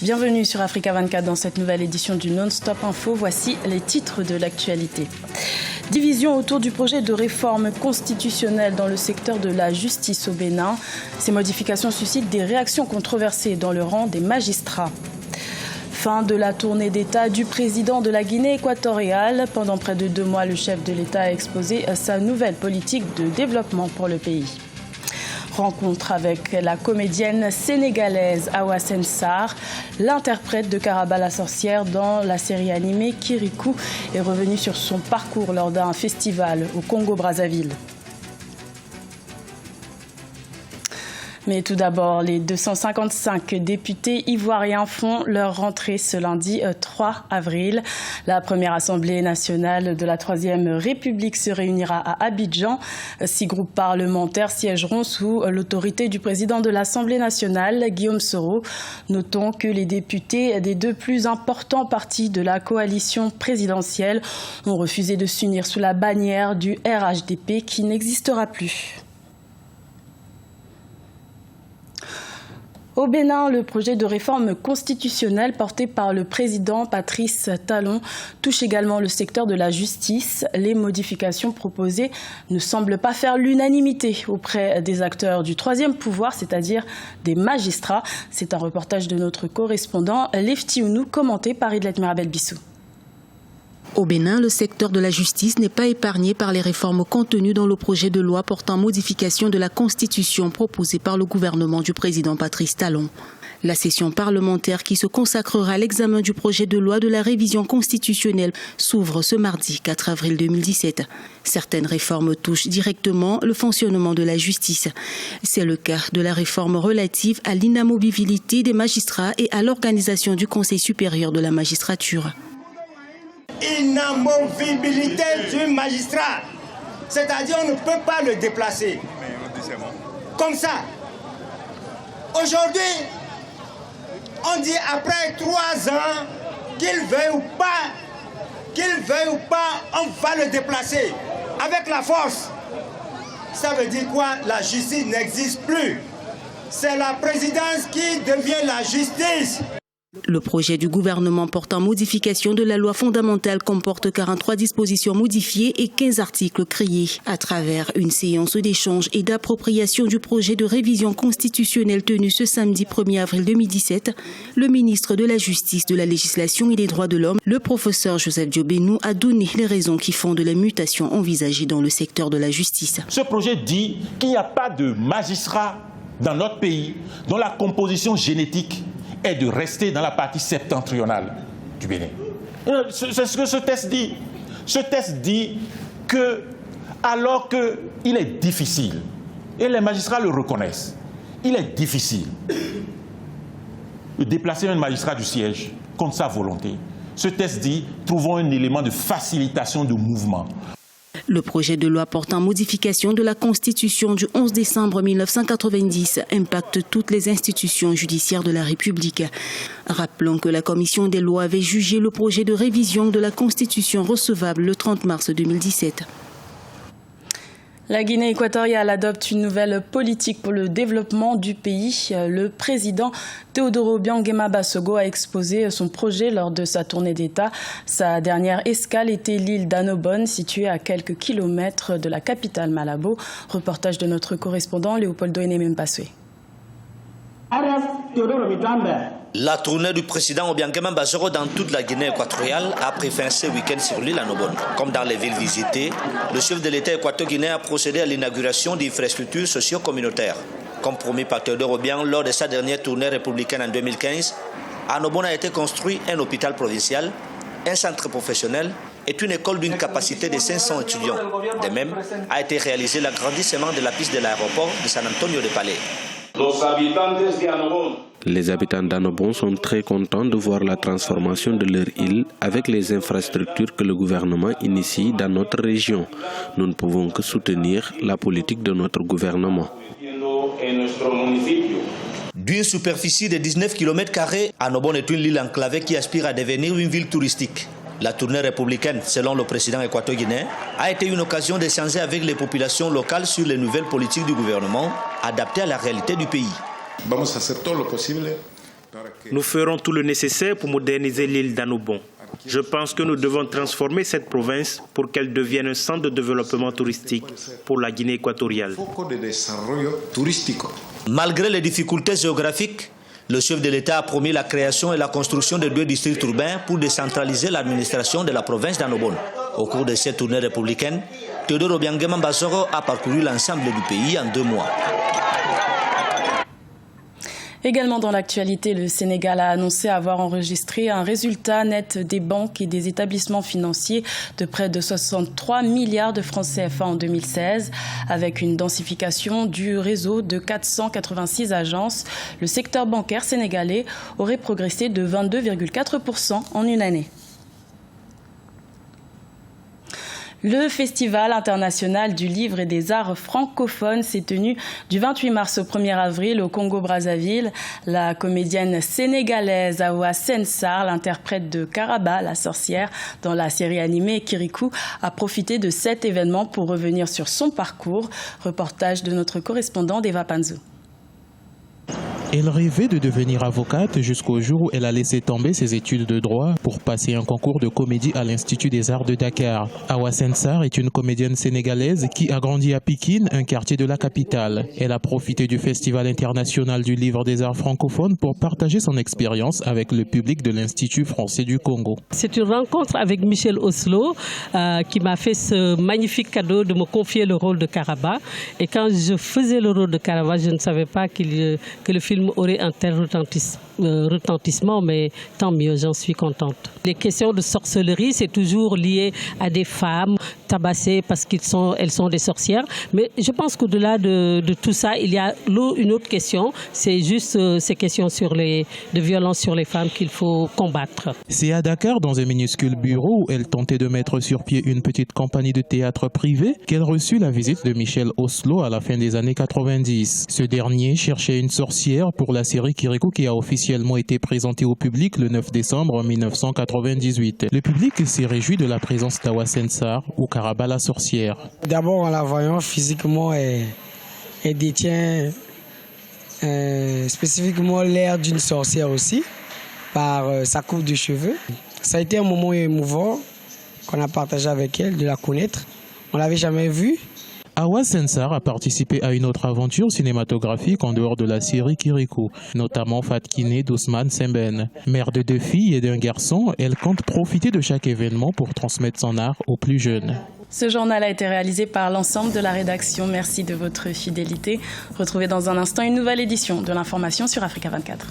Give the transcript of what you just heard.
Bienvenue sur Africa 24 dans cette nouvelle édition du Non-Stop Info. Voici les titres de l'actualité. Division autour du projet de réforme constitutionnelle dans le secteur de la justice au Bénin. Ces modifications suscitent des réactions controversées dans le rang des magistrats. Fin de la tournée d'État du président de la Guinée équatoriale. Pendant près de 2 mois, le chef de l'État a exposé sa nouvelle politique de développement pour le pays. Rencontre avec la comédienne sénégalaise Awa Sensar. L'interprète de Karaba la sorcière dans la série animée Kirikou est revenue sur son parcours lors d'un festival au Congo-Brazzaville. Mais tout d'abord, les 255 députés ivoiriens font leur rentrée ce lundi 3 avril. La première Assemblée nationale de la 3e République se réunira à Abidjan. 6 groupes parlementaires siégeront sous l'autorité du président de l'Assemblée nationale, Guillaume Soro. Notons que les députés des 2 plus importants partis de la coalition présidentielle ont refusé de s'unir sous la bannière du RHDP qui n'existera plus. Au Bénin, le projet de réforme constitutionnelle porté par le président Patrice Talon touche également le secteur de la justice. Les modifications proposées ne semblent pas faire l'unanimité auprès des acteurs du 3e pouvoir, c'est-à-dire des magistrats. C'est un reportage de notre correspondant Lefti Ounou, commenté par Idlet Mirabel Bissou. Au Bénin, le secteur de la justice n'est pas épargné par les réformes contenues dans le projet de loi portant modification de la Constitution proposé par le gouvernement du président Patrice Talon. La session parlementaire qui se consacrera à l'examen du projet de loi de la révision constitutionnelle s'ouvre ce mardi 4 avril 2017. Certaines réformes touchent directement le fonctionnement de la justice. C'est le cas de la réforme relative à l'inamovibilité des magistrats et à l'organisation du Conseil supérieur de la magistrature. Inamovibilité du magistrat, c'est-à-dire on ne peut pas le déplacer comme ça. Aujourd'hui, on dit après 3 ans, qu'il veuille ou pas, on va le déplacer avec la force. Ça veut dire quoi? La justice n'existe plus. C'est la présidence qui devient la justice. Le projet du gouvernement portant modification de la loi fondamentale comporte 43 dispositions modifiées et 15 articles créés. À travers une séance d'échange et d'appropriation du projet de révision constitutionnelle tenue ce samedi 1er avril 2017, le ministre de la Justice, de la Législation et des Droits de l'Homme, le professeur Joseph Diobénou, a donné les raisons qui font de la mutation envisagée dans le secteur de la justice. Ce projet dit qu'il n'y a pas de magistrats dans notre pays dont la composition génétique est de rester dans la partie septentrionale du Bénin. C'est ce que ce test dit. Ce test dit que, alors qu'il est difficile, et les magistrats le reconnaissent, il est difficile de déplacer un magistrat du siège contre sa volonté. Ce test dit, trouvons un élément de facilitation de mouvement. Le projet de loi portant modification de la Constitution du 11 décembre 1990 impacte toutes les institutions judiciaires de la République. Rappelons que la Commission des lois avait jugé le projet de révision de la Constitution recevable le 30 mars 2017. La Guinée équatoriale adopte une nouvelle politique pour le développement du pays. Le président Teodoro Obiang Basogo a exposé son projet lors de sa tournée d'État. Sa dernière escale était l'île d'Annobon, située à quelques kilomètres de la capitale Malabo. Reportage de notre correspondant Léopoldo Enemempaswe. La tournée du président Obiang Basogo dans toute la Guinée équatoriale a pris fin ce week-end sur l'île Annobon. Comme dans les villes visitées, le chef de l'État équato-guinéen a procédé à l'inauguration d'infrastructures socio-communautaires. Comme promis par Teodoro Obiang lors de sa dernière tournée républicaine en 2015, à Annobon a été construit un hôpital provincial, un centre professionnel et une école d'une capacité de 500 étudiants. De même, a été réalisé l'agrandissement de la piste de l'aéroport de San Antonio de Palais. Les habitants d'Annobon sont très contents de voir la transformation de leur île avec les infrastructures que le gouvernement initie dans notre région. Nous ne pouvons que soutenir la politique de notre gouvernement. D'une superficie de 19 km², Annobon est une île enclavée qui aspire à devenir une ville touristique. La tournée républicaine, selon le président équato-guinéen, a été une occasion d'échanger avec les populations locales sur les nouvelles politiques du gouvernement adaptées à la réalité du pays. Vamos a hacer todo lo posible para Nous ferons tout le nécessaire pour moderniser l'île d'Annobon. Je pense que nous devons transformer cette province pour qu'elle devienne un centre de développement touristique pour la Guinée équatoriale. Malgré les difficultés géographiques, le chef de l'État a promis la création et la construction de 2 districts urbains pour décentraliser l'administration de la province d'Annobon. Au cours de cette tournée républicaine, Théodore Obiangema Basoro a parcouru l'ensemble du pays en 2 mois. Également dans l'actualité, le Sénégal a annoncé avoir enregistré un résultat net des banques et des établissements financiers de près de 63 milliards de francs CFA en 2016. Avec une densification du réseau de 486 agences, le secteur bancaire sénégalais aurait progressé de 22,4% en une année. Le Festival international du livre et des arts francophones s'est tenu du 28 mars au 1er avril au Congo-Brazzaville. La comédienne sénégalaise Awa Sensar, l'interprète de Karaba, la sorcière, dans la série animée Kirikou, a profité de cet événement pour revenir sur son parcours. Reportage de notre correspondant Deva Panzo. Elle rêvait de devenir avocate jusqu'au jour où elle a laissé tomber ses études de droit pour passer un concours de comédie à l'Institut des Arts de Dakar. Awa Sensar est une comédienne sénégalaise qui a grandi à Pikine, un quartier de la capitale. Elle a profité du Festival international du livre des arts francophones pour partager son expérience avec le public de l'Institut français du Congo. C'est une rencontre avec Michel Oslo qui m'a fait ce magnifique cadeau de me confier le rôle de Karaba. Et quand je faisais le rôle de Karaba, je ne savais pas que le film aurait un tel retentissement, mais tant mieux, j'en suis contente. Les questions de sorcellerie, c'est toujours lié à des femmes tabassées parce qu'elles sont des sorcières. Mais je pense qu'au-delà de tout ça, il y a une autre question, c'est juste ces questions de violence sur les femmes qu'il faut combattre. C'est à Dakar, dans un minuscule bureau où elle tentait de mettre sur pied une petite compagnie de théâtre privé, qu'elle reçut la visite de Michel Oslo à la fin des années 90. Ce dernier cherchait une sorcière pour la série Kirikou qui a officiellement été présentée au public le 9 décembre 1998. Le public s'est réjoui de la présence d'Awa Sensar ou Karaba la sorcière. D'abord en la voyant physiquement, elle détient spécifiquement l'air d'une sorcière aussi, par sa coupe de cheveux. Ça a été un moment émouvant qu'on a partagé avec elle, de la connaître. On ne l'avait jamais vue. Awa Sensar a participé à une autre aventure cinématographique en dehors de la série Kirikou, notamment Fatkine d'Ousmane Sembène. Mère de 2 filles et d'un garçon, elle compte profiter de chaque événement pour transmettre son art aux plus jeunes. Ce journal a été réalisé par l'ensemble de la rédaction. Merci de votre fidélité. Retrouvez dans un instant une nouvelle édition de l'information sur Africa 24.